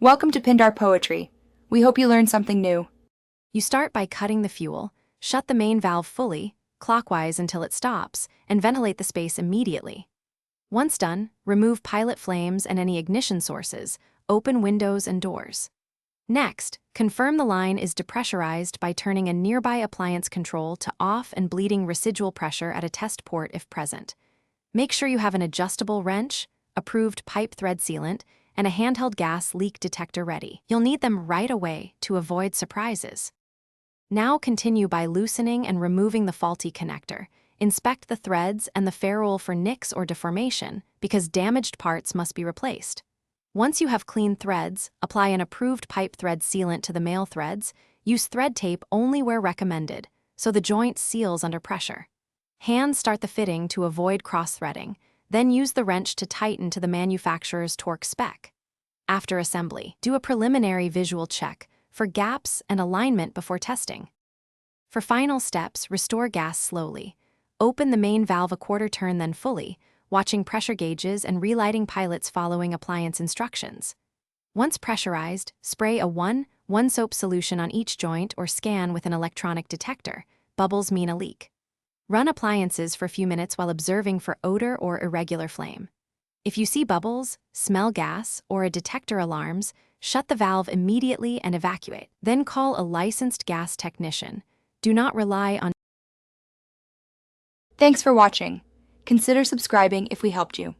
Welcome to Pindar Poetry. We hope you learned something new. You start by cutting the fuel, shut the main valve fully, clockwise until it stops, and ventilate the space immediately. Once done, remove pilot flames and any ignition sources, open windows and doors. Next, confirm the line is depressurized by turning a nearby appliance control to off and bleeding residual pressure at a test port if present. Make sure you have an adjustable wrench, approved pipe thread sealant, and a handheld gas leak detector ready. You'll need them right away to avoid surprises. Now continue by loosening and removing the faulty connector. Inspect the threads and the ferrule for nicks or deformation because damaged parts must be replaced. Once you have clean threads, apply an approved pipe thread sealant to the male threads. Use thread tape only where recommended, so the joint seals under pressure. Hand start the fitting to avoid cross-threading, then use the wrench to tighten to the manufacturer's torque spec. After assembly, do a preliminary visual check for gaps and alignment before testing. For final steps, restore gas slowly. Open the main valve a quarter turn then fully, watching pressure gauges and relighting pilots following appliance instructions. Once pressurized, spray a 1 soap solution on each joint or scan with an electronic detector. Bubbles mean a leak. Run appliances for a few minutes while observing for odor or irregular flame. If you see bubbles, smell gas, or a detector alarms, shut the valve immediately and evacuate. Then call a licensed gas technician. Do not rely on. Thanks for watching. Consider subscribing if we helped you.